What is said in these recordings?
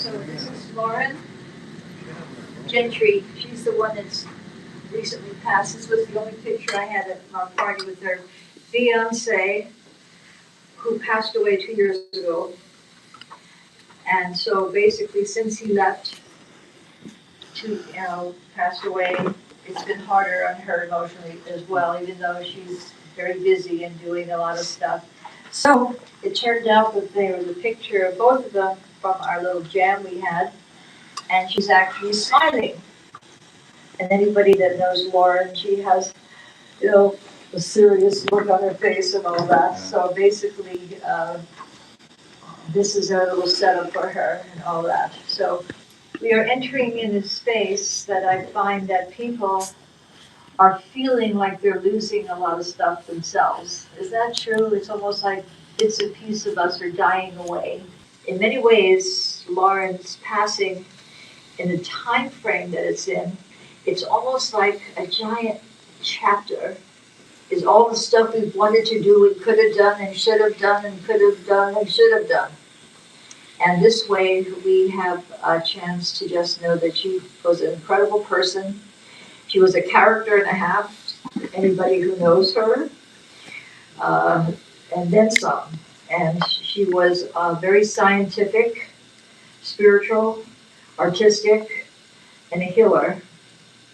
So this is Lauren Gentry. She's the one that's recently passed. This was the only picture I had at my party with her fiance, who passed away 2 years ago. And so basically, since he left passed away, it's been harder on her emotionally as well, even though she's very busy and doing a lot of stuff. So it turned out that there was a picture of both of them from our little jam we had, and she's actually smiling. And anybody that knows Lauren, she has, a serious look on her face and all that. So basically, this is our little setup for her and all that. So we are entering in a space that I find that people are feeling like they're losing a lot of stuff themselves. Is that true? It's almost like bits and pieces of us are dying away. In many ways, Lauren's passing in the time frame that it's in, it's almost like a giant chapter is all the stuff we've wanted to do and could have done and should have done and could have done and should have done. And this way we have a chance to just know that she was an incredible person. She was a character and a half, anybody who knows her, and then some. And she was very scientific, spiritual, artistic, and a healer.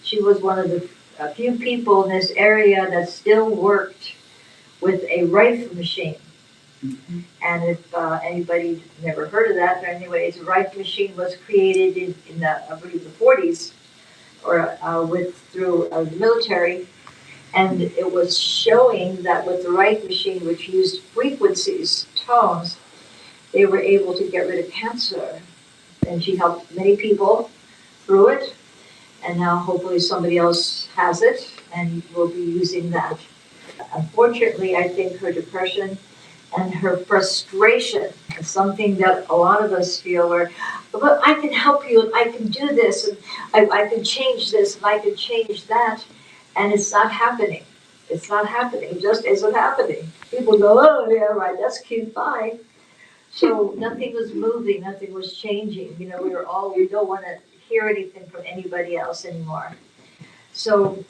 She was one of the few people in this area that still worked with a rifle machine. Mm-hmm. And if anybody never heard of that, but anyways, a rifle machine was created in the, I believe, the 40s, or through the military, and it was showing that with the rifle machine, which used frequencies, tones, they were able to get rid of cancer. And she helped many people through it, and now hopefully somebody else has it and will be using that. Unfortunately, I think her depression and her frustration is something that a lot of us feel where, but I can help you, and I can do this, and I can change this, and I can change that, and it's not happening. It's not happening, it just isn't happening. People go, oh yeah, right, that's cute, bye. So nothing was moving, nothing was changing. We don't want to hear anything from anybody else anymore. So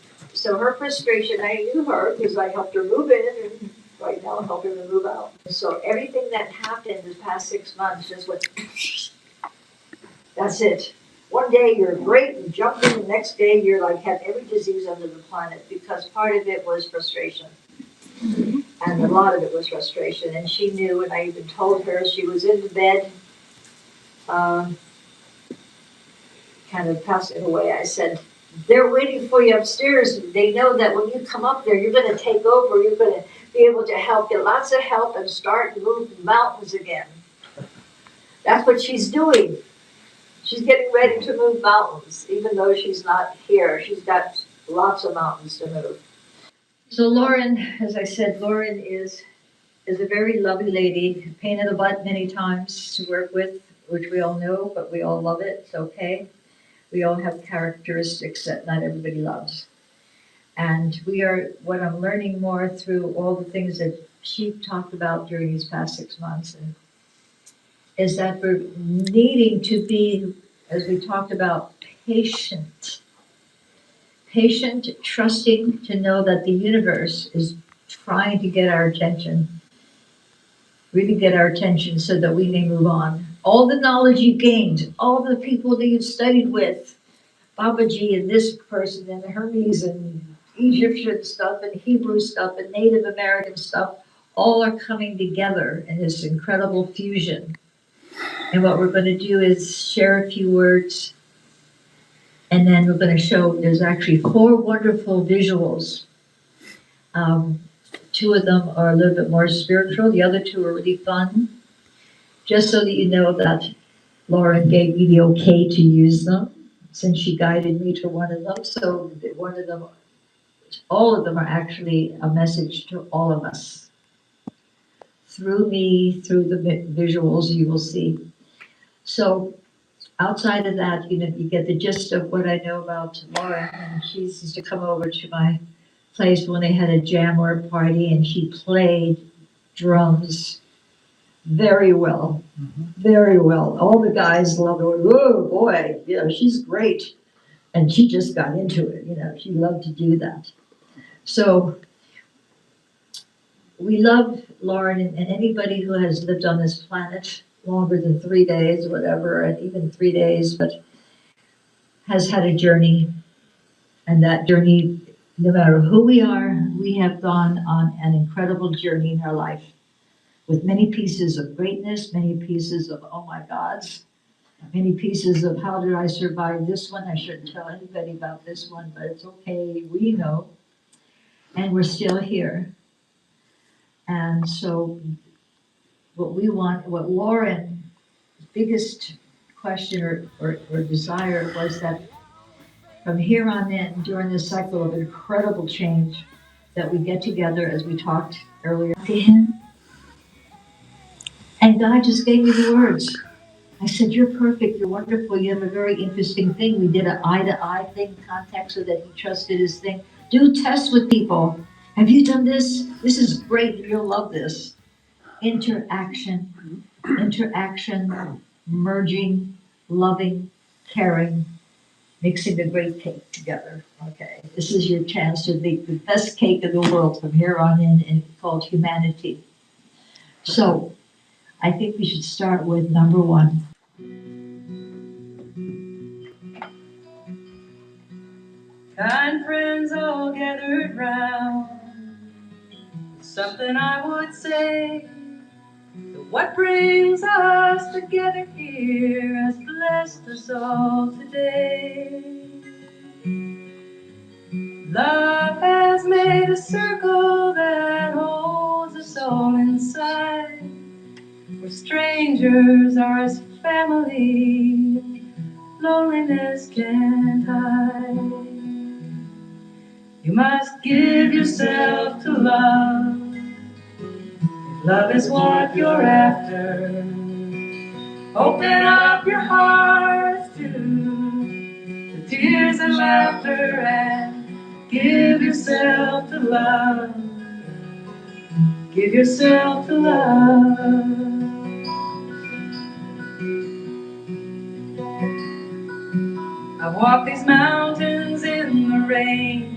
her frustration, I knew her because I helped her move in, and right now I'm helping her move out. So everything that happened this past 6 months just went, that's it. One day you're great and jumping, the next day you're like have every disease under the planet, because part of it was frustration. And a lot of it was frustration. And she knew, and I even told her, she was in the bed, kind of passing away. I said, they're waiting for you upstairs. They know that when you come up there, you're going to take over. You're going to be able to help, get lots of help, and start moving mountains again. That's what she's doing. She's getting ready to move mountains, even though she's not here. She's got lots of mountains to move. So Lauren, as I said, Lauren is a very lovely lady, pain in the butt many times to work with, which we all know, but we all love it. It's okay. We all have characteristics that not everybody loves. And what I'm learning more through all the things that she talked about during these past 6 months, is that we're needing to be, as we talked about, patient, trusting to know that the universe is trying to get our attention, really get our attention so that we may move on. All the knowledge you gained, all the people that you've studied with, Babaji and this person and Hermes and Egyptian stuff and Hebrew stuff and Native American stuff, all are coming together in this incredible fusion. And what we're going to do is share a few words, and then we're going to show, there's actually 4 wonderful visuals. 2 of them are a little bit more spiritual, the other 2 are really fun. Just so that you know that Lauren gave me the okay to use them, since she guided me to one of them. So one of them, all of them are actually a message to all of us. Through me, through the visuals you will see. So outside of that, you get the gist of what I know about Lauren. And she used to come over to my place when they had a jam or a party, and she played drums very well. Very well. All the guys love her. Oh boy, she's great. And she just got into it, she loved to do that. So we love Lauren and anybody who has lived on this planet longer than 3 days, whatever, and even 3 days, but has had a journey. And that journey, no matter who we are, we have gone on an incredible journey in our life with many pieces of greatness, many pieces of, oh my gods, many pieces of how did I survive this one? I shouldn't tell anybody about this one, but it's okay, we know. And we're still here. And so what Lauren's biggest question or desire was that from here on in, during this cycle of incredible change, that we get together as we talked earlier to him. And God just gave me the words. I said, you're perfect, you're wonderful, you have a very interesting thing. We did an eye-to-eye thing, contact so that he trusted his thing. Do tests with people. Have you done this? This is great, you'll love this. Interaction, merging, loving, caring, mixing the great cake together. Okay, this is your chance to make the best cake in the world from here on in, and it's called humanity. So I think we should start with number one. Kind friends all gathered round, something I would say. What brings us together here has blessed us all today. Love has made a circle that holds us all inside, where strangers are as family, loneliness can't hide. You must give yourself to love, if love is what you're after. Open up your hearts to the tears and laughter and give yourself to love. Give yourself to love. I've walked these mountains in the rain,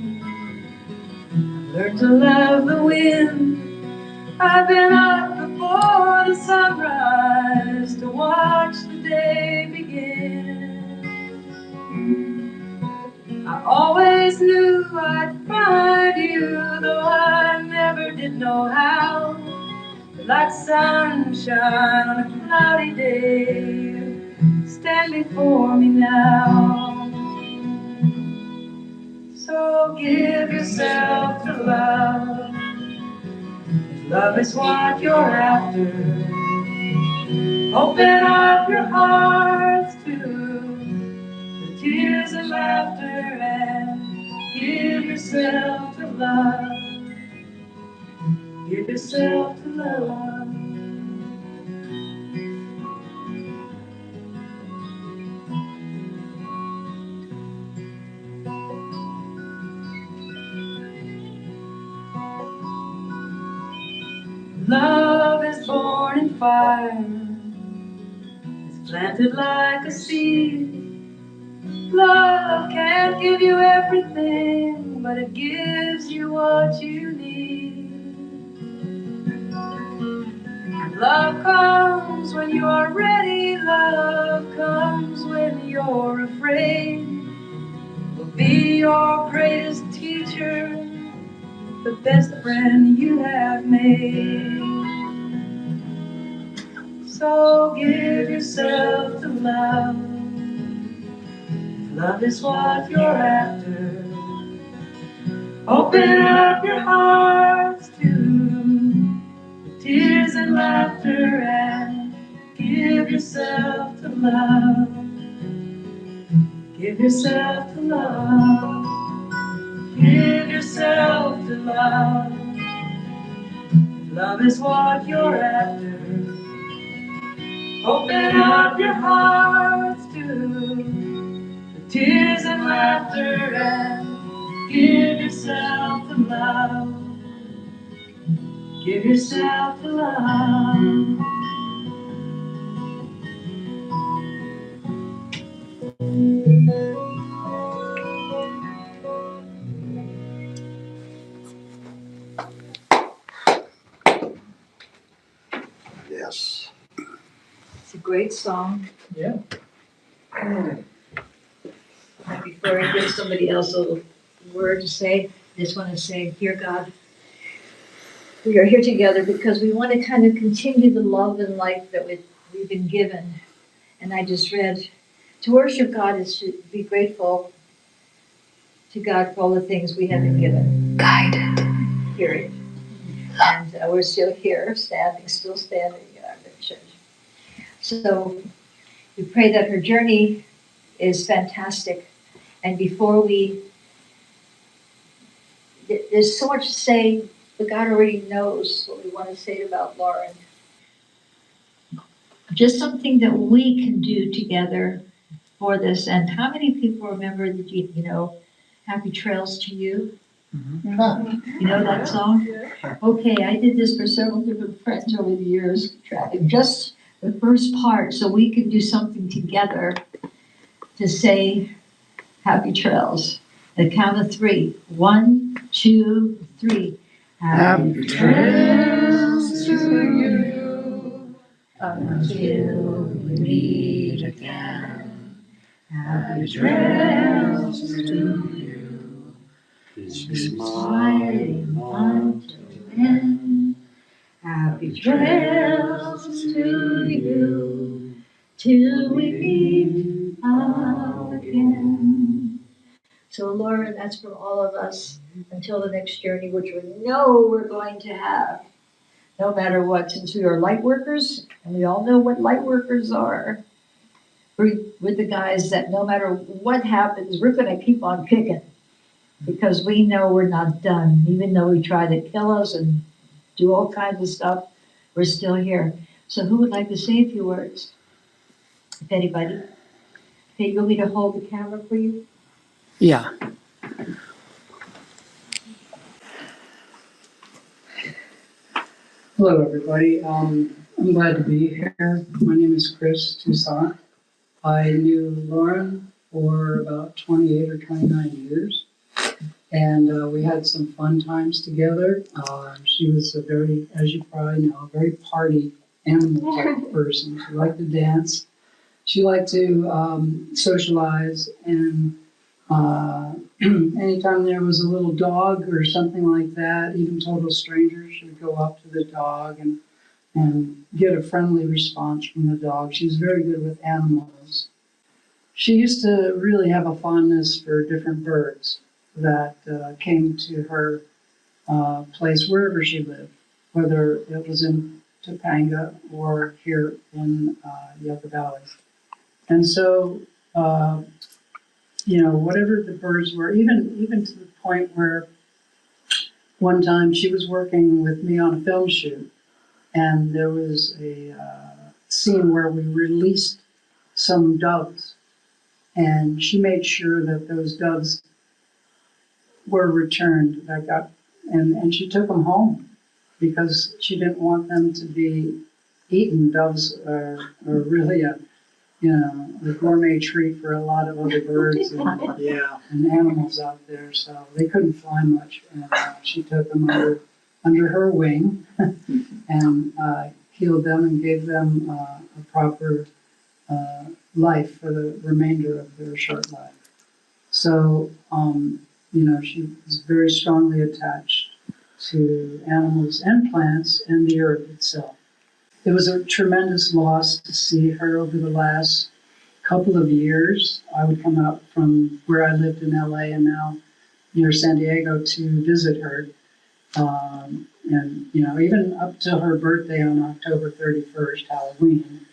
I've learned to love the wind. I've been up before the sunrise to watch the day begin. I always knew I'd find you, though I never did know how. Like sunshine on a cloudy day, stand before me now. So give yourself to love, if love is what you're after. Open up your hearts to the tears and laughter and give yourself to love. Give yourself to love. Love is born in fire, it's planted like a seed. Love can't give you everything, but it gives you what you need. And love comes when you are ready, love comes when you're afraid. Will be your greatest teacher, the best friend you have made. So give yourself to love, if love is what you're after. Open up your hearts to the tears and laughter and give yourself to love. Give yourself to love. Give yourself to love. If love is what you're after. Open up your hearts to the tears and laughter and give yourself to love. Give yourself to love. great song. Yeah. And before I give somebody else a little word to say, I just want to say, dear God, we are here together because we want to kind of continue the love and life that we've been given. And I just read, to worship God is to be grateful to God for all the things we have been given. Guided. Period. And we're still here, still standing in our mission. So we pray that her journey is fantastic. And before there's so much to say, but God already knows what we want to say about Lauren. Just something that we can do together for this. And how many people remember the, Happy Trails to You? You know that song? Okay, I did this for several different friends over the years, just the first part, so we could do something together to say Happy Trails. At the count of 3. 1, 2, 3. Happy trails to you until we meet again. Happy trails to you. Keep smiling until then. Happy trails to you till we meet again. So, Laura, that's for all of us until the next journey, which we know we're going to have, no matter what, since we are light workers, and we all know what light workers are. We're the guys that no matter what happens, we're going to keep on kicking because we know we're not done. Even though we try to kill us and do all kinds of stuff, we're still here. So who would like to say a few words? If anybody. Okay, you want me to hold the camera for you? Yeah. Hello, everybody. I'm glad to be here. My name is Chris Toussaint. I knew Lauren for about 28 or 29 years, and we had some fun times together. She was a very, as you probably know, a very party animal type of person. She liked to dance. She liked to socialize, and anytime there was a little dog or something like that, even total strangers, she would go up to the dog and get a friendly response from the dog. She was very good with animals. She used to really have a fondness for different birds that came to her place wherever she lived, whether it was in Topanga or here in Yucca Valley. And so, whatever the birds were, even to the point where one time she was working with me on a film shoot, and there was a scene where we released some doves, and she made sure that those doves were returned. And she took them home because she didn't want them to be eaten. Doves are really a gourmet treat for a lot of other birds and animals out there. So they couldn't fly much, and she took them under her wing and healed them and gave them a proper life for the remainder of their short life. So, she was very strongly attached to animals and plants and the earth itself. It was a tremendous loss to see her over the last couple of years. I would come out from where I lived in LA and now near San Diego to visit her. Even up to her birthday on October 31st, Halloween,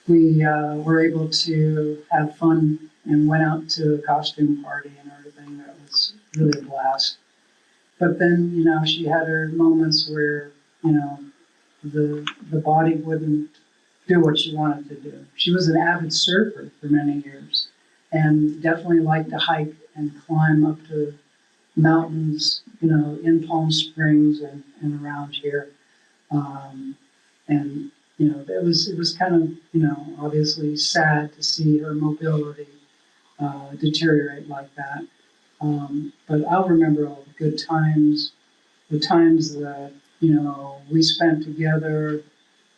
we were able to have fun and went out to a costume party and everything. That was really a blast. But then, she had her moments where, the body wouldn't do what she wanted to do. She was an avid surfer for many years and definitely liked to hike and climb up to mountains, in Palm Springs and around here. It was kind of, obviously sad to see her mobility deteriorate like that. But I'll remember all the good times, the times that, we spent together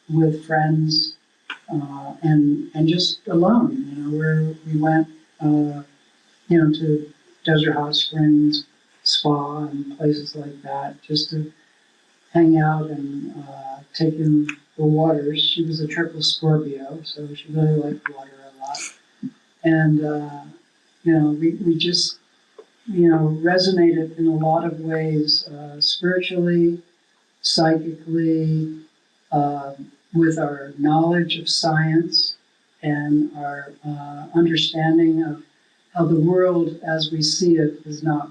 with friends, and just alone, where we went, to Desert Hot Springs, spa, and places like that, just to hang out and take in the waters. She was a triple Scorpio, so she really liked water a lot. And, we just, resonated in a lot of ways, spiritually, psychically, with our knowledge of science and our understanding of how the world as we see it is not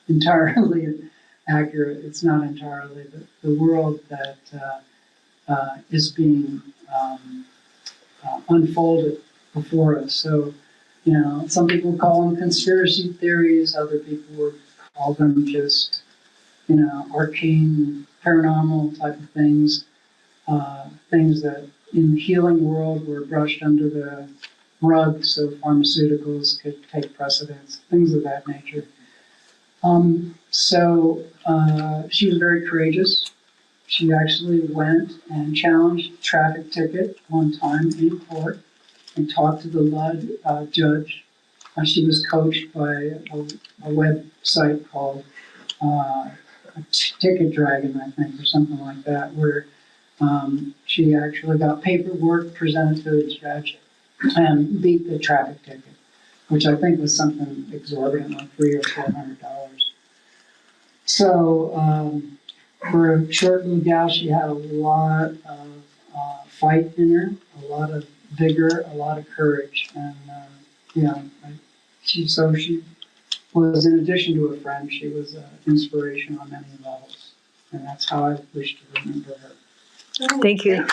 entirely accurate. It's not entirely the world that is being unfolded before us. So, some people call them conspiracy theories, other people would call them just, arcane, paranormal type of things, things that in the healing world were brushed under the rug so pharmaceuticals could take precedence, things of that nature. She was very courageous. She actually went and challenged a traffic ticket one time in court and talked to the judge. She was coached by a website called Ticket Dragon, I think, or something like that, where she actually got paperwork presented to the judge and beat the traffic ticket, which I think was something exorbitant, like $300 or $400. So for a short little gal, she had a lot of fight in her, a lot of vigor, a lot of courage, and she was, in addition to a friend, she was an inspiration on many levels, and that's how I wish to remember her. Thank you.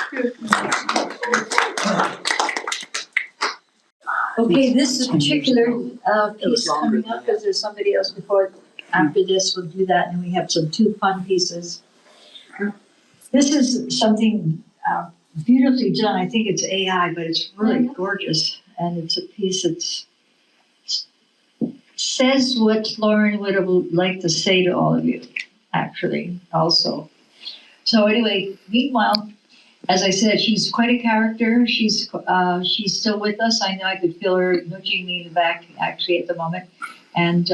Okay, this particular piece coming up, because there's somebody else before, after this, we'll do that, and we have some two fun pieces. This is something beautifully done. I think it's AI, but it's really gorgeous, and it's a piece that says what Lauren would have liked to say to all of you, actually, also. So anyway, meanwhile, as I said, she's quite a character. She's still with us. I know I could feel her nudging me in the back, actually, at the moment. And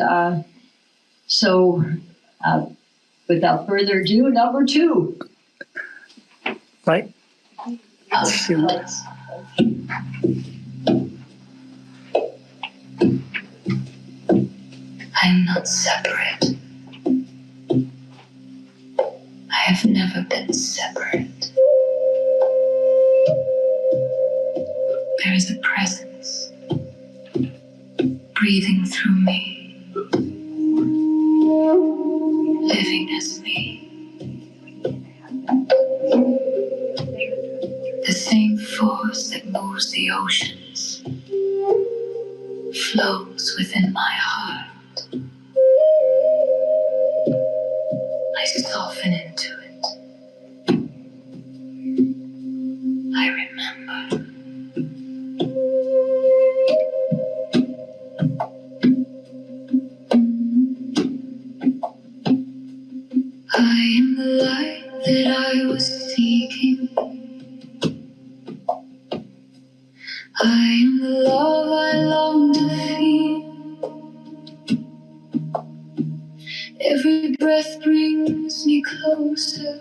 without further ado, number two. Right? I'm not separate. I have never been separate. There is a presence breathing through me, living as me. The same force that moves the oceans flows within my heart. I soften into it. I remember. I am the light that I was seeking. I am the love I long to feel. Every breath brings me closer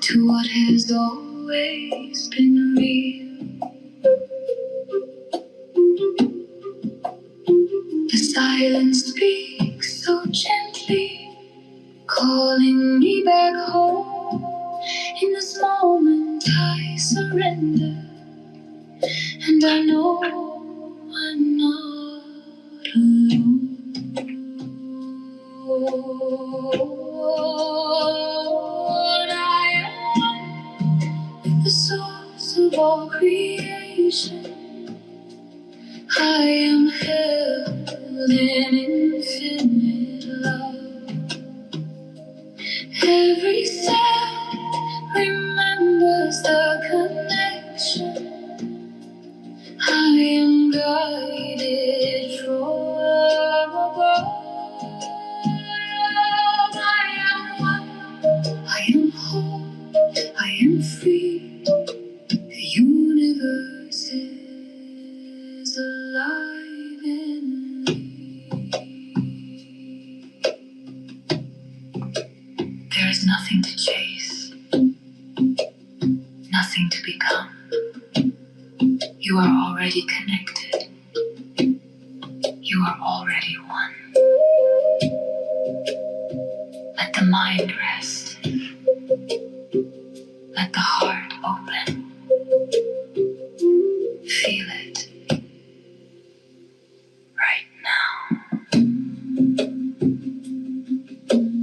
to what has always been real. The silence speaks so gently, calling me back home. In this moment I surrender, and I know I'm not alone. I am the source of all creation. I am held in infinite love. Every cell remembers the connection. I am guided from above. I am one, I am whole, I am free. are already connected. You are already one. Let the mind rest. Let the heart open. Feel it right now.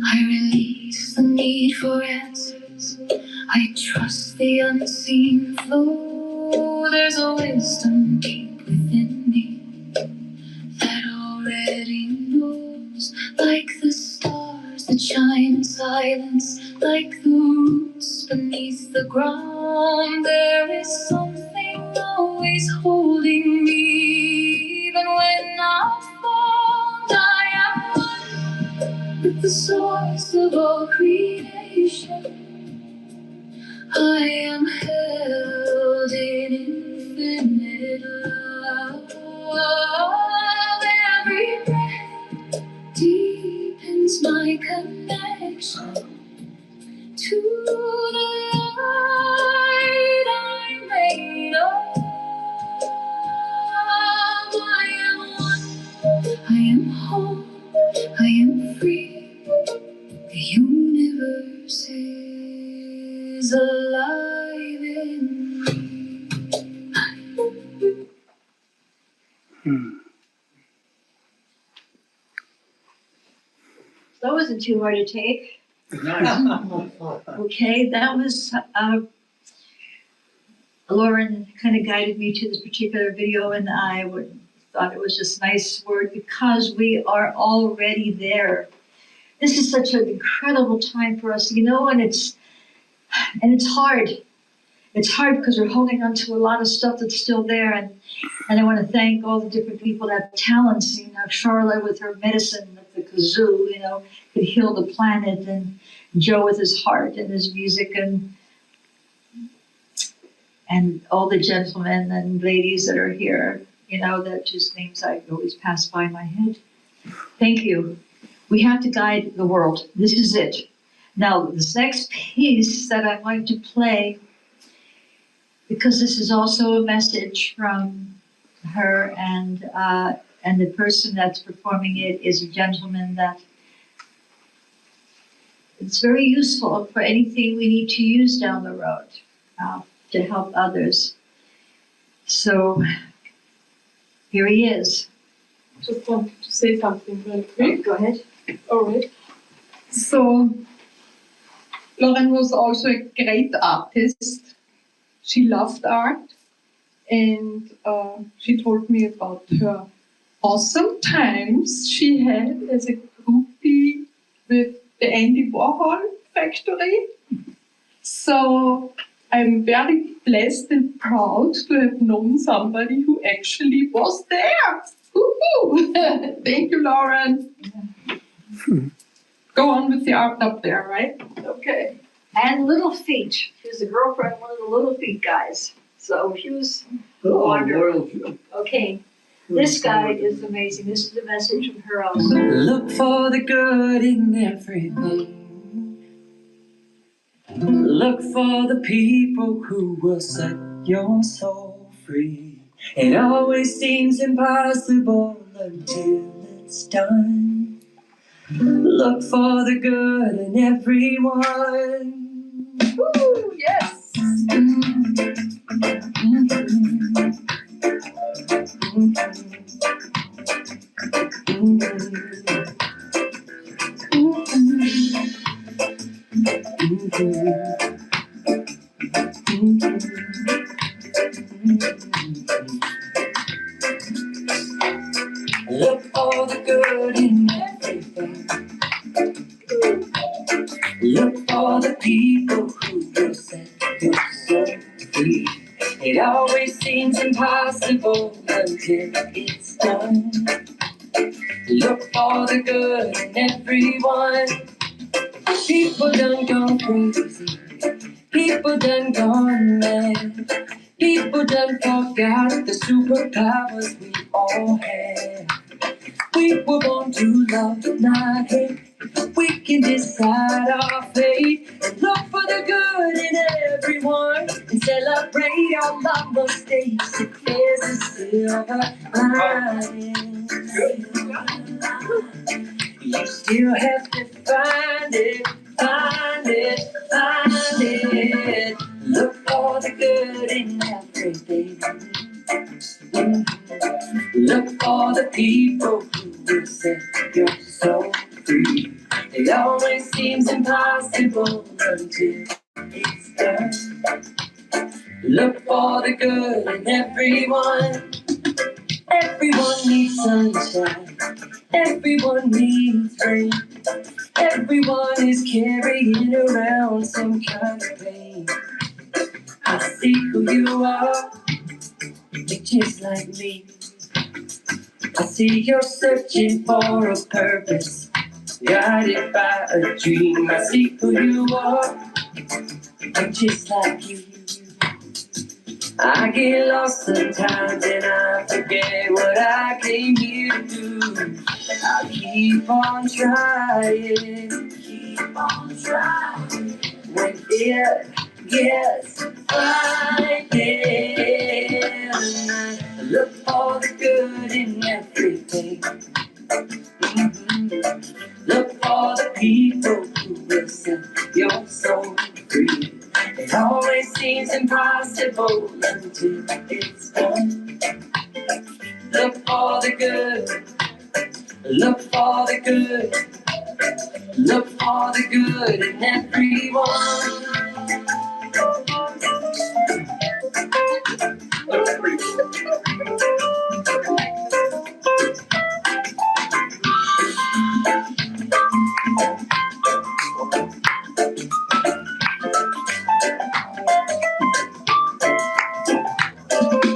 I release the need for answers. I trust the unseen flow. There's a wisdom deep within me that already knows, like the stars that shine in silence, like the roots beneath the ground. There is something always holding me, even when I'm found. I am one with the source of all creation. I am held in infinite love. Every breath deepens my connection to the light I'm made of. I am one, I am whole, I am free. The universe is alive in me. That wasn't too hard to take. Okay, that was, Lauren kind of guided me to this particular video, and thought it was just a nice word because we are already there. This is such an incredible time for us, and it's hard. It's hard because we're holding on to a lot of stuff that's still there, and I want to thank all the different people that have talents. Charlotte with her medicine, with the kazoo, could heal the planet, and Joe with his heart and his music, and all the gentlemen and ladies that are here, that just names I always pass by my head. Thank you. We have to guide the world. This is it. Now, this next piece that I'm going to play, because this is also a message from her, and the person that's performing it is a gentleman that it's very useful for anything we need to use down the road to help others. So here he is. Just wanted to say something really quick. Go ahead. All right. So, Lauren was also a great artist. She loved art, and she told me about her awesome times she had as a groupie with the Andy Warhol factory. So I'm very blessed and proud to have known somebody who actually was there. Woo-hoo. Thank you, Lauren. Go on with the art up there, right? Okay. And Little Feet. She was the girlfriend of one of the Little Feet guys. So she was wonderful. Okay. This guy is amazing. This is a message from her also. Look for the good in everything. Look for the people who will set your soul free. It always seems impossible until it's done. Look for the good in everyone. Woo, yes. Look for the good in everything. Look for the people who will set your soul free. It always seems impossible until it's done. Look for the good in everyone. People done gone crazy. People done gone mad. People done forgot the superpowers we all had. We were born to love, not hate. We can decide our fate and look for the good in everyone and celebrate all our mistakes if there's a silver lining. You still have to find it, find it, find it. Look for the good in everything. Look for the people who will set your soul free. It always seems impossible until it's done. Look for the good in everyone. Everyone needs sunshine. Everyone needs rain. Everyone is carrying around some kind of pain. I see who you are. You're just like me. I see you're searching for a purpose, guided by a dream. I see who you are. I'm just like you. I get lost sometimes and I forget what I came here to do. I keep on trying, keep on trying. When it gets like this, I look for the good in everything. Look for the people who will set your soul free. It always seems impossible until it's done. Look for the good. Look for the good. Look for the good in everyone.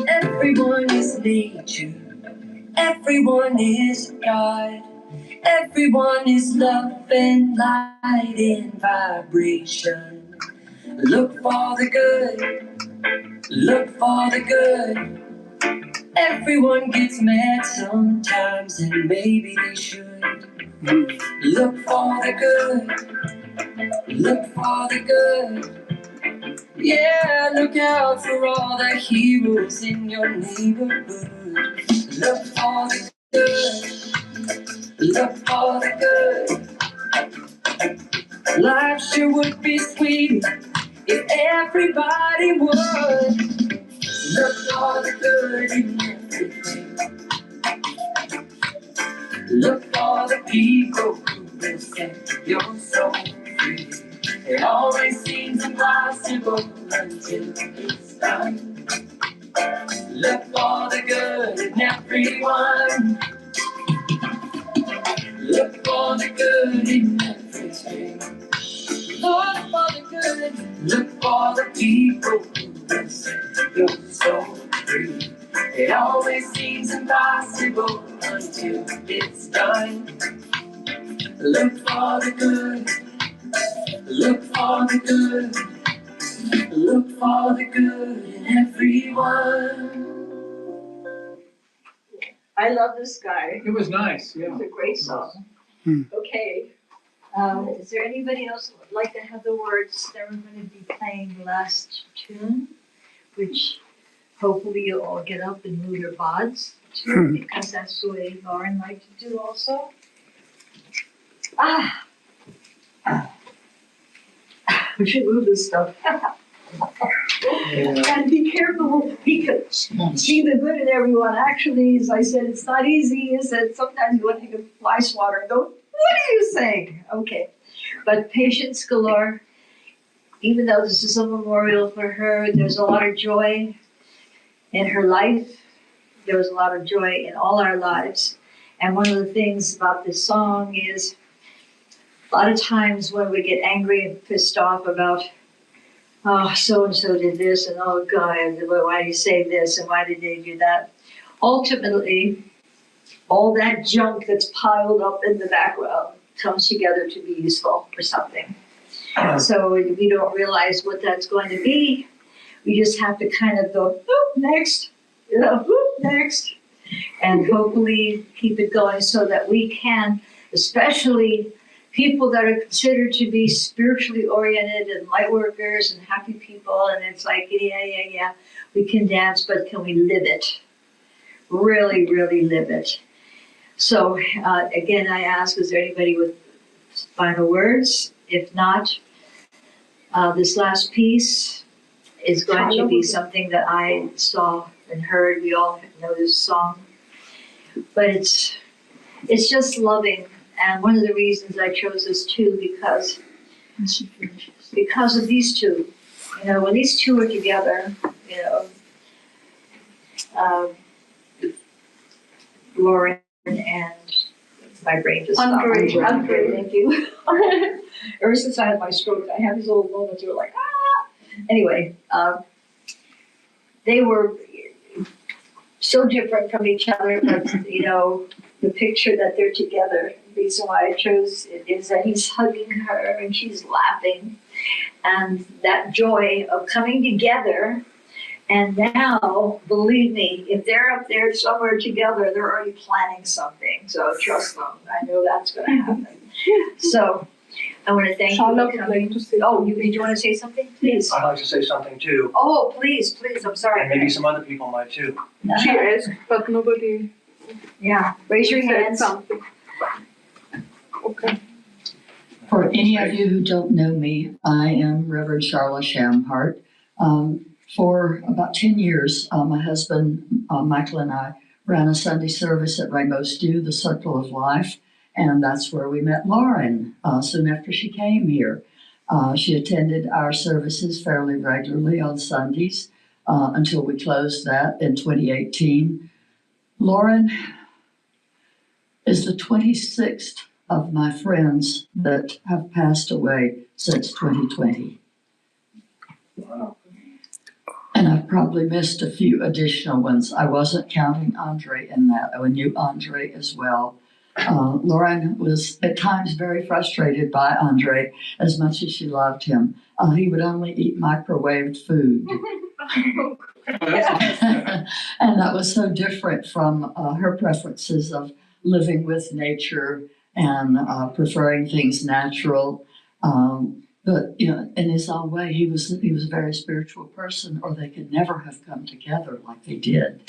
Everyone is nature. Everyone is God. Everyone is love and light and vibration. Look for the good. Look for the good. Everyone gets mad sometimes and maybe they should. Look for the good. Look for the good. Yeah, look out for all the heroes in your neighborhood. Look for the good. Look for the good. Life sure would be sweet if everybody would. Look for the good in everything. Look for the people who will set your soul free. It always seems impossible until it's done. Look for the good in everyone. Look for the good in everything. Look for the good. Look for the people who will set your soul free. It always seems impossible until it's done. Look for the good. Look for the good. Look for the good in everyone. I love this guy. It was nice, yeah. It's a great song. Hmm. Okay. Is there anybody else who would like to have the words? Then we're going to be playing the last tune, which hopefully you'll all get up and move your bods to, because that's the way Lauren liked to do also. We should move this stuff. And be careful, because see the good in everyone. Actually, as I said, it's not easy, is it? Sometimes you want to take a fly swatter and go, what are you saying? Okay. But patience galore, even though this is a memorial for her, there's a lot of joy in her life. There was a lot of joy in all our lives. And one of the things about this song is a lot of times when we get angry and pissed off about, oh, so-and-so did this, and oh, God, why did you say this, and why did they do that? Ultimately, all that junk that's piled up in the background comes together to be useful for something. So we don't realize what that's going to be. We just have to kind of go, oop, next, oop, next, and hopefully keep it going so that we can, especially people that are considered to be spiritually oriented and light workers and happy people, and it's like, yeah, we can dance, but can we live it? Really, really live it. So again, I ask, is there anybody with final words? If not, this last piece is going to be something that I saw and heard. We all know this song, but it's just loving. And one of the reasons I chose this too, because of these two. You know, when these two are together, you know, Lauren and my brain just stopped. Andre, thank you. Ever since I had my stroke, I have these little moments where like, ah! Anyway, they were so different from each other, but, you know, the picture that they're together, the reason why I chose it is that he's hugging her and she's laughing. And that joy of coming together. And now, believe me, if they're up there somewhere together, they're already planning something. So trust them. I know that's going to happen. So I want to thank you for coming. Oh, did you want to say something? Please. I'd like to say something too, Oh, please, I'm sorry. and maybe some other people might too. She asked, but nobody Yeah, raise your said hands. something. Okay. For any of you who don't know me, I am Reverend Charlotte Shamhart. For about 10 years, my husband, Michael, and I ran a Sunday service at Rainbow Stew, the Circle of Life, and that's where we met Lauren soon after she came here. She attended our services fairly regularly on Sundays until we closed that in 2018. Lauren is the 26th of my friends that have passed away since 2020. Wow. And I've probably missed a few additional ones. I wasn't counting Andre in that. I knew Andre as well. Lauren was at times very frustrated by Andre as much as she loved him. He would only eat microwaved food. And that was so different from her preferences of living with nature and preferring things natural. But you know, in his own way, he was a very spiritual person, or they could never have come together like they did.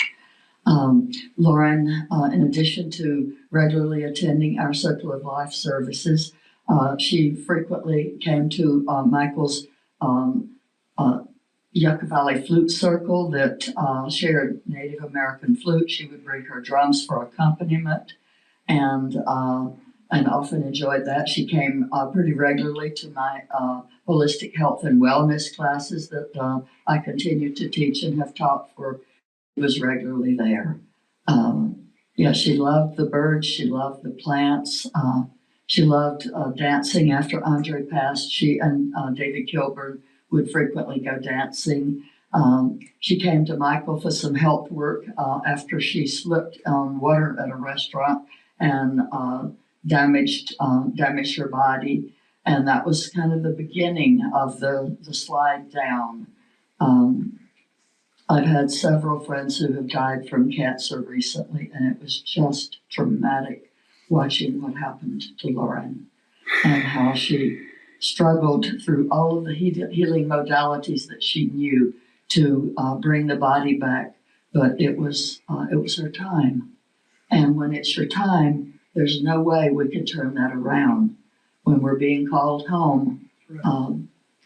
Lauren, in addition to regularly attending our Circle of Life services, she frequently came to Michael's Yucca Valley Flute Circle that shared Native American flute. She would bring her drums for accompaniment, and often enjoyed that. She came pretty regularly to my holistic health and wellness classes that I continue to teach and have taught for. She was regularly there. She loved the birds. She loved the plants. She loved dancing. After Andre passed, she and David Kilburn would frequently go dancing. She came to Michael for some health work after she slipped on water at a restaurant and damaged her body, and that was kind of the beginning of the slide down. I've had several friends who have died from cancer recently, and it was just traumatic watching what happened to Lauren and how she struggled through all of the healing modalities that she knew to bring the body back. But it was her time, and when it's your time, there's no way we can turn that around. When we're being called home,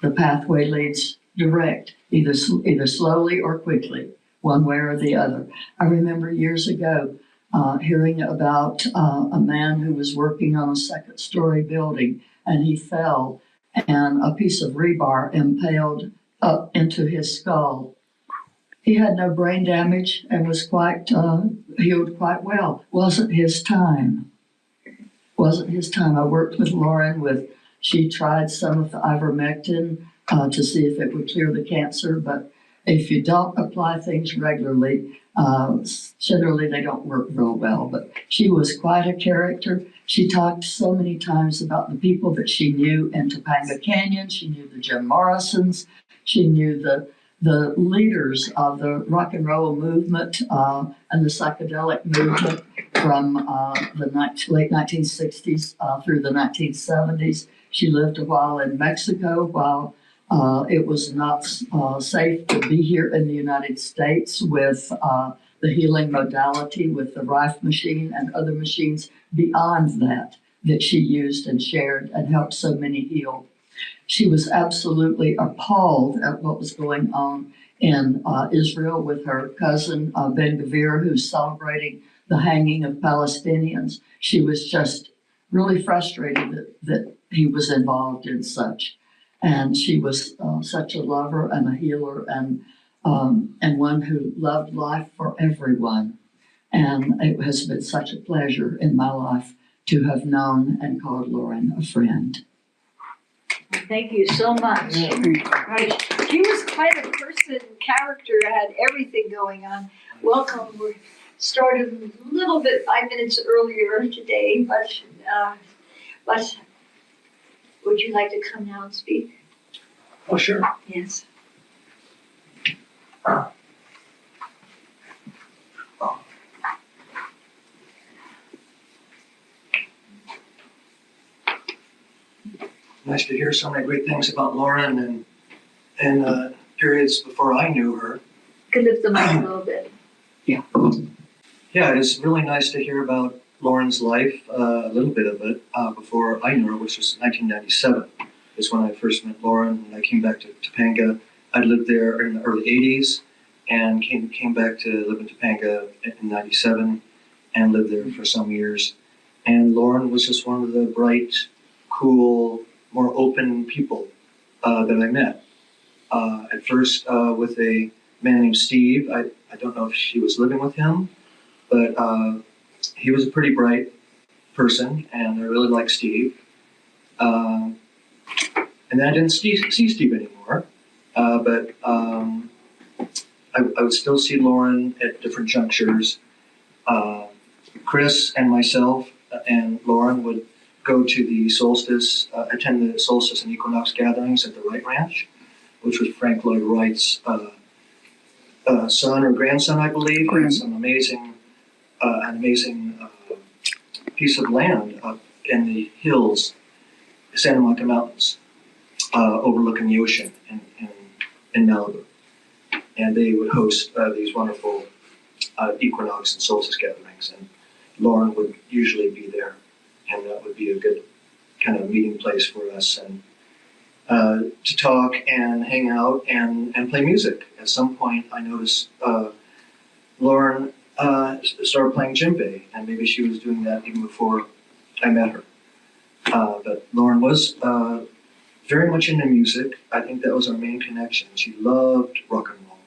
the pathway leads direct, either slowly or quickly, one way or the other. I remember years ago hearing about a man who was working on a second-story building, and he fell, and a piece of rebar impaled up into his skull. He had no brain damage and was healed quite well. Wasn't his time. I worked with Lauren she tried some of the ivermectin to see if it would clear the cancer, but if you don't apply things regularly, generally they don't work real well. But she was quite a character. She talked so many times about the people that she knew in Topanga Canyon. She knew the Jim Morrisons. She knew the leaders of the rock and roll movement and the psychedelic movement. from the late 1960s through the 1970s. She lived a while in Mexico while it was not safe to be here in the United States with the healing modality with the Rife machine and other machines beyond that she used and shared and helped so many heal. She was absolutely appalled at what was going on in Israel with her cousin Ben Gvir, who's celebrating the hanging of Palestinians. She was just really frustrated that he was involved in such. And she was such a lover and a healer and one who loved life for everyone. And it has been such a pleasure in my life to have known and called Lauren a friend. Thank you so much. Right. She was quite a person, character, had everything going on. Welcome. We started a little bit 5 minutes earlier today, but would you like to come now and speak? Oh, sure. Yes. Nice to hear so many great things about Lauren and periods before I knew her. You could lift the mic a little bit. Yeah, it's really nice to hear about Lauren's life, a little bit of it, before I knew her, which was 1997. Is when I first met Lauren. When I came back to Topanga, I lived there in the early 80s and came back to live in Topanga in 97 and lived there for some years. And Lauren was just one of the bright, cool, more open people that I met. At first with a man named Steve. I don't know if she was living with him, but he was a pretty bright person, and I really liked Steve. And then I didn't see Steve anymore, but I would still see Lauren at different junctures. Chris and myself and Lauren would go to the solstice, attend the solstice and equinox gatherings at the Wright Ranch, which was Frank Lloyd Wright's son or grandson, I believe. And some amazing piece of land up in the hills, Santa Monica Mountains, overlooking the ocean in Malibu. And they would host these wonderful equinox and solstice gatherings, and Lauren would usually be there, and that would be a good kind of meeting place for us and to talk and hang out and play music. At some point, I noticed Lauren started playing djembe, and maybe she was doing that even before I met her. But Lauren was very much into music. I think that was our main connection. She loved rock and roll.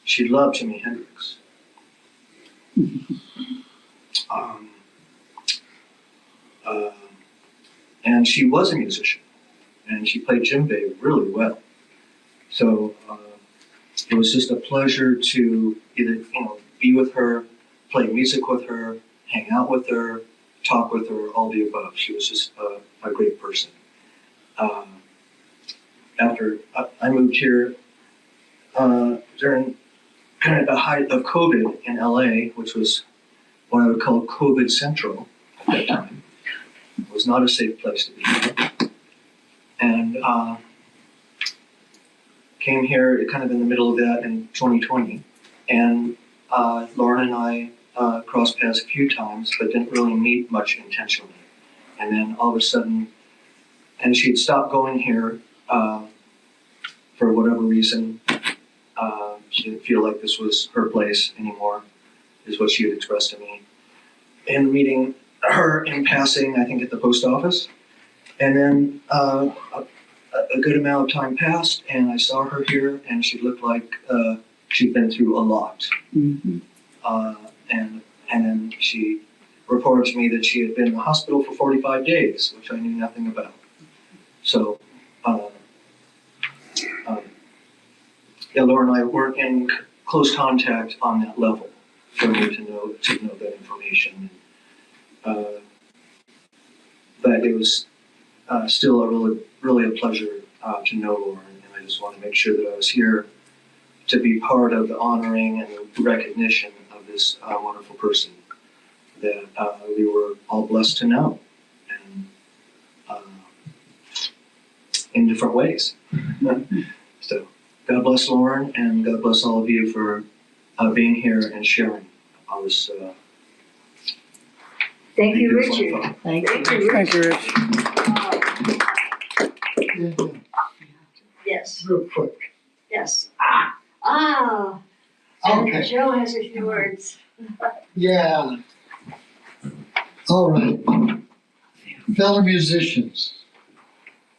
She loved Jimi Hendrix. And she was a musician, and she played djembe really well. So it was just a pleasure to either be with her, play music with her, hang out with her, talk with her, all the above. She was just a great person. After I moved here during kind of the height of COVID in LA, which was what I would call COVID Central at that time. It was not a safe place to be. And came here kind of in the middle of that in 2020. And Lauren and I crossed paths a few times, but didn't really meet much intentionally. And then all of a sudden, and she had stopped going here for whatever reason. She didn't feel like this was her place anymore, is what she had expressed to me. And meeting her in passing, I think at the post office. And then a good amount of time passed, and I saw her here, and she looked like she'd been through a lot. Mm-hmm. And then she reported to me that she had been in the hospital for 45 days, which I knew nothing about. So, Laura and I weren't in close contact on that level for me to know that information. But it was still really a pleasure to know Lauren, and I just want to make sure that I was here to be part of the honoring and the recognition of this wonderful person that we were all blessed to know, and in different ways. So God bless Lauren, and God bless all of you for being here and sharing all this. Thank you, beautiful Richard. info. Thank you. Thank you, Rich. Yes, Real quick. yes. Ah. And Okay. Joe has a few words. Yeah. All right. Fellow musicians,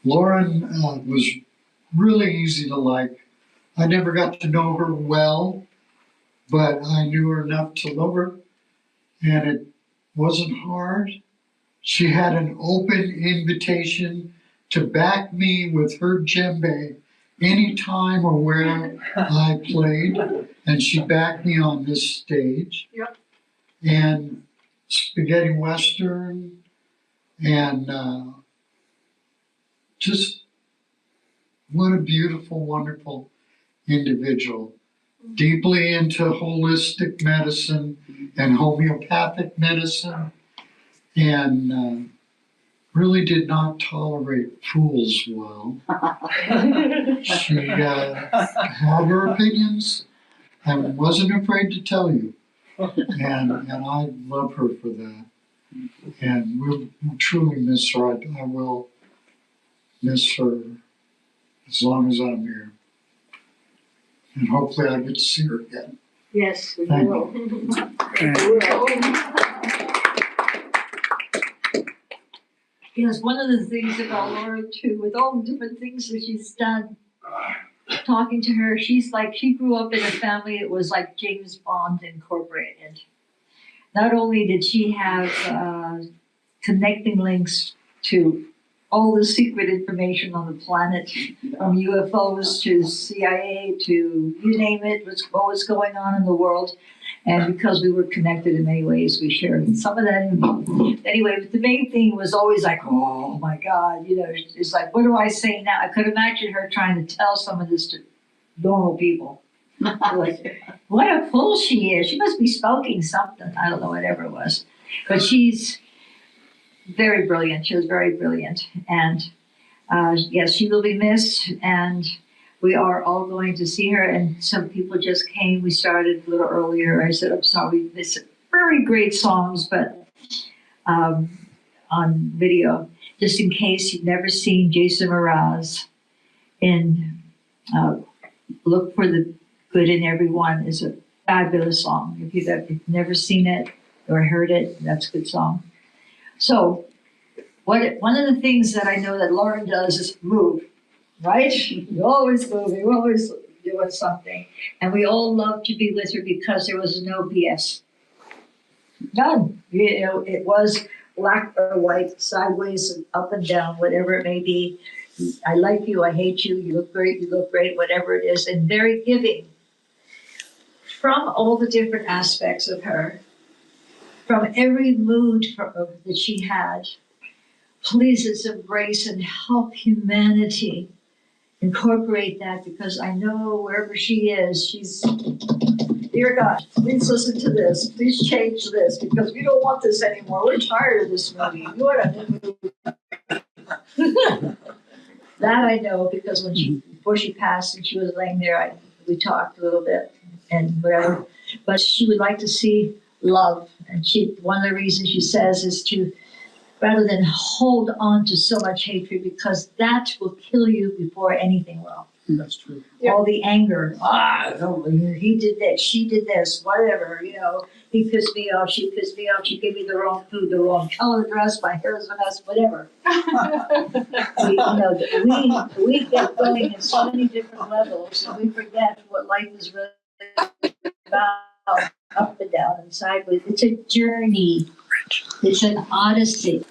Lauren was really easy to like. I never got to know her well, but I knew her enough to love her, and it wasn't hard. She had an open invitation to back me with her djembe anytime or where I played, and she backed me on this stage. Yep. And spaghetti western, and just what a beautiful, wonderful individual. Deeply into holistic medicine and homeopathic medicine, and really did not tolerate fools well. She had her opinions and wasn't afraid to tell you. And I love her for that. And we'll truly miss her. I will miss her as long as I'm here. And hopefully I get to see her again. Yes, we Thank will. Yes, one of the things about Laura too, with all the different things that she's done, talking to her, she's like, she grew up in a family that was like James Bond Incorporated. Not only did she have connecting links to all the secret information on the planet, from UFOs to CIA to you name it, what was going on in the world. And because we were connected in many ways, we shared some of that info. Anyway, but the main thing was always like, oh my God, it's like, what do I say now? I could imagine her trying to tell some of this to normal people. Like, what a fool she is. She must be smoking something. I don't know, whatever it was. But she's very brilliant. She was very brilliant. And yes, she will be missed. And we are all going to see her. And some people just came. We started a little earlier. I said, I'm sorry, we missed very great songs, but on video, just in case you've never seen Jason Mraz in Look for the Good in Everyone is a fabulous song. If you've never seen it or heard it, that's a good song. So one of the things that I know that Lauren does is move, right? You're always moving, you're always doing something. And we all love to be with her because there was no BS. None. It was black or white, sideways and up and down, whatever it may be. I like you, I hate you, you look great, whatever it is, and very giving. From all the different aspects of her, from every mood that she had, please let's embrace and help humanity incorporate that, because I know wherever she is, she's, dear God, please listen to this, please change this, because we don't want this anymore. We're tired of this movie. You want a new movie. That I know, because before she passed and she was laying there, we talked a little bit and whatever. But she would like to see love, and one of the reasons she says is to, rather than hold on to so much hatred, because that will kill you before anything will. That's true. All the anger, he did this, she did this, whatever, he pissed me off, she pissed me off, she gave me the wrong food, the wrong color dress, my hair is a mess, whatever. We get going in so many different levels, and we forget what life is really about, up and down and sideways. It's a journey. It's an odyssey.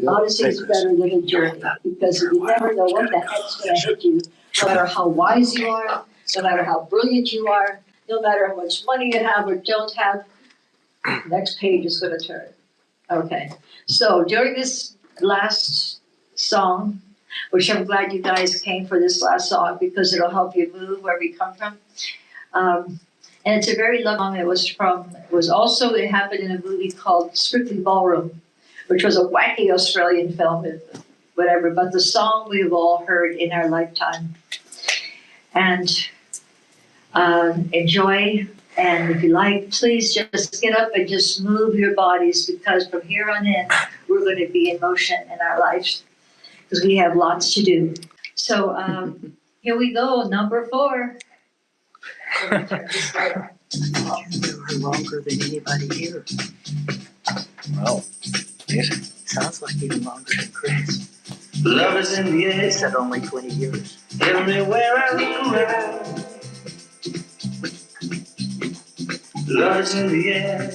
Odyssey is better than a journey, because you never know what the heck's going to hit you. No matter how wise you are, no matter how brilliant you are, no matter how much money you have or don't have, next page is going to turn. Okay, so during this last song, which I'm glad you guys came for this last song, because it'll help you move wherever you come from. And it's a very long song. It happened in a movie called Strictly Ballroom, which was a wacky Australian film, whatever, but the song we've all heard in our lifetime. And enjoy, and if you like, please just get up and just move your bodies, because from here on in, we're going to be in motion in our lives, because we have lots to do. So here we go, number 4. You are longer than anybody here. Well, yes. Sounds like even longer than Chris. Love is in the He air, said only 20 years. everywhere I look around. Love is in the air,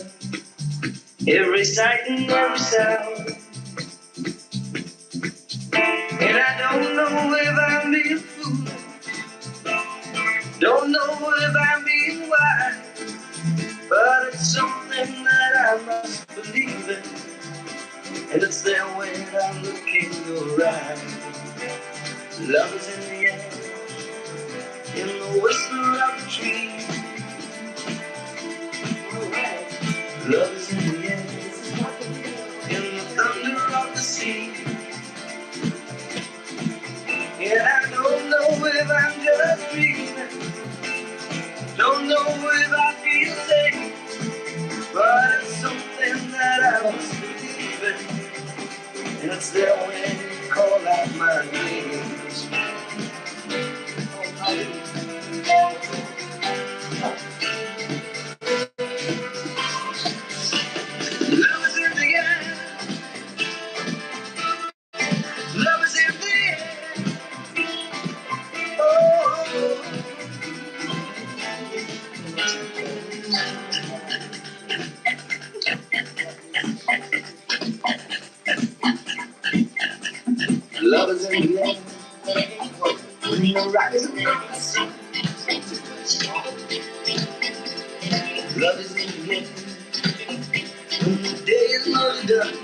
every sight and every sound. And I don't know if I'm being foolish, don't know if I'm being wise, but it's something that I must believe in, and it's there when I look in your eyes. Love is in the air, in the whisper of the trees. Love is in the air, in the thunder of the sea. And I don't know if I'm just dreaming, don't know if I feel safe, but it's something that I must believe in, and it's there when you call out my name. Love is in the air, love is in the air. Oh, love is in the air, when the rising of the sun. Love is in the air, when the day is nearly done.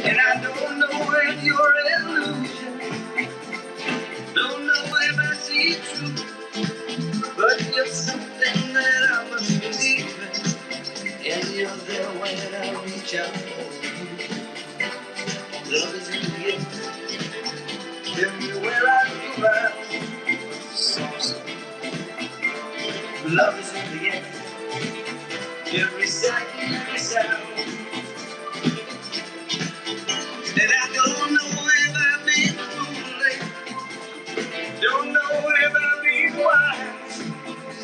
And I don't know if you're an illusion, don't know if I see it true, but you're something that I must believe in, and you're there when I reach out. Love is in the air, everywhere I look around. Love is in the air, every sight and every sound. And I don't know if I'm being foolish, don't know if I'm being wise,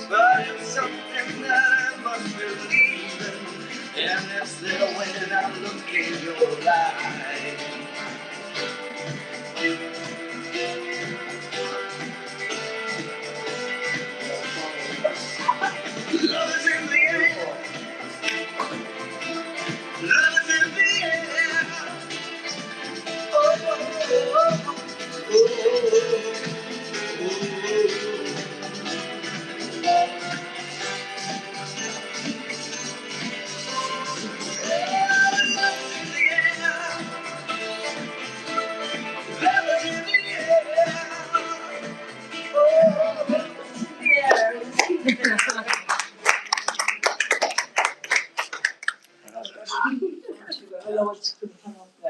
but it's something that I must believe in, and it's there when I look in your eyes. Love is in the air, love is in the air. Oh, oh, oh, oh, oh, oh,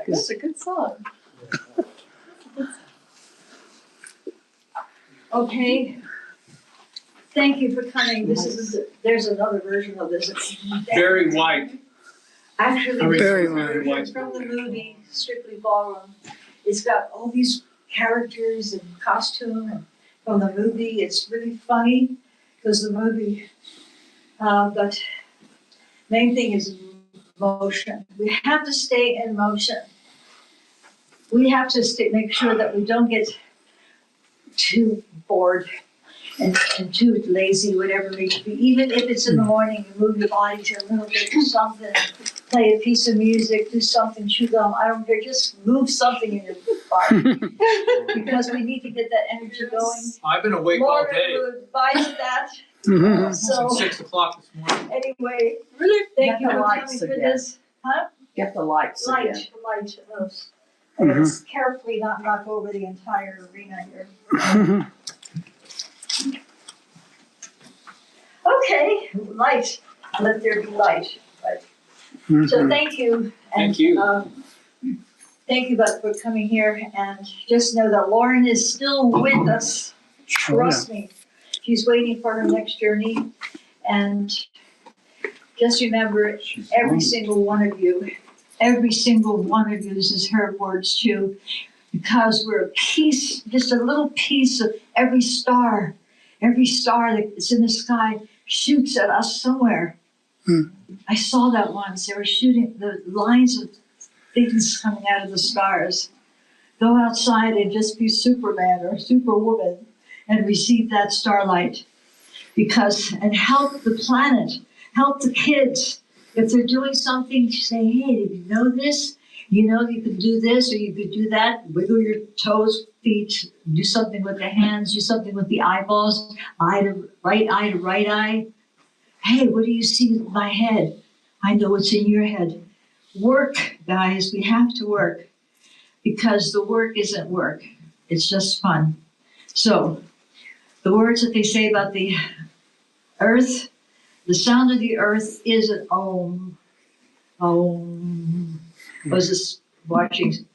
That's a good song. Okay. Thank you for coming. There's another version of this. Very white. Actually, this Very is a version from the movie Strictly Ballroom. It's got all these characters and costume, and from the movie, it's really funny because the movie. But main thing is motion. We have to stay in motion. We have to make sure that we don't get too bored and too lazy, whatever it may be. Even if it's in the morning, you move your bodies a little bit, do something, play a piece of music, do something, chew gum, I don't care, just move something in your body. Because we need to get that energy going. I've been awake all Lauren day will advise that. So since 6 o'clock this morning. anyway, Really? thank you Get the for lights coming for again. this. Huh? Get the lights again. Light, those. And let's carefully not knock over the entire arena here. Okay, light. Let there be light. So thank you. And, Thank you. thank you for coming here, and just know that Lauren is still with us. Trust me. She's waiting for her next journey. And just remember, every single one of you, this is her words too, because we're a piece, just a little piece of every star that's in the sky shoots at us somewhere. I saw that once. They were shooting the lines of things coming out of the stars. Go outside and just be Superman or Superwoman and receive that starlight. And help the planet, help the kids. If they're doing something, say, hey, did you know this? You know you could do this or you could do that. Wiggle your toes, feet, do something with the hands, do something with the eyeballs, eye to right eye. Hey, what do you see in my head? I know what's in your head. Work, guys, we have to work because the work isn't work. It's just fun. So the words that they say about the earth, the sound of the earth is an om. Om. I was just watching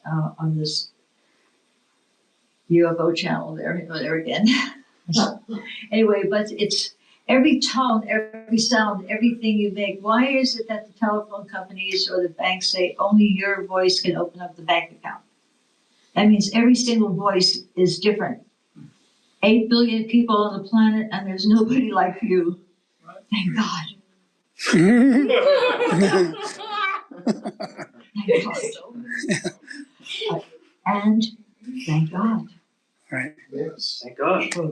on this UFO channel there again. Anyway, but it's every tone, every sound, everything you make. Why is it that the telephone companies or the banks say only your voice can open up the bank account? That means every single voice is different. 8 billion people on the planet, and there's nobody like you. Thank God. Thank God. And thank God. Right. Yes. Thank God. For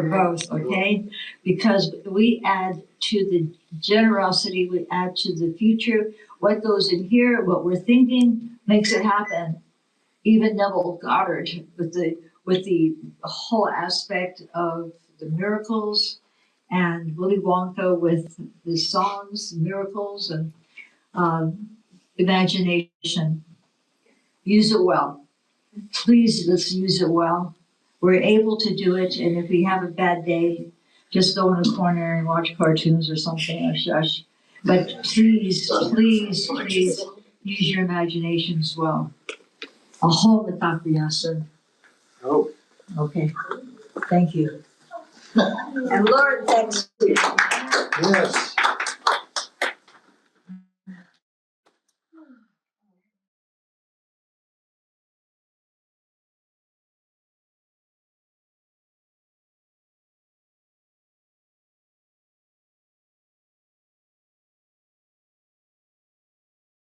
both, okay? Because we add to the generosity, we add to the future. What goes in here, what we're thinking, makes it happen. Even Neville Goddard with the whole aspect of the miracles, and Willy Wonka with the songs, miracles, and imagination. Use it well. Please, let's use it well. We're able to do it, and if we have a bad day, just go in a corner and watch cartoons or something, or shush. But please, please, please use your imagination as well. Ahom Mitakuyasan. Oh. Okay. Thank you. And Lord, thanks to you. Yes.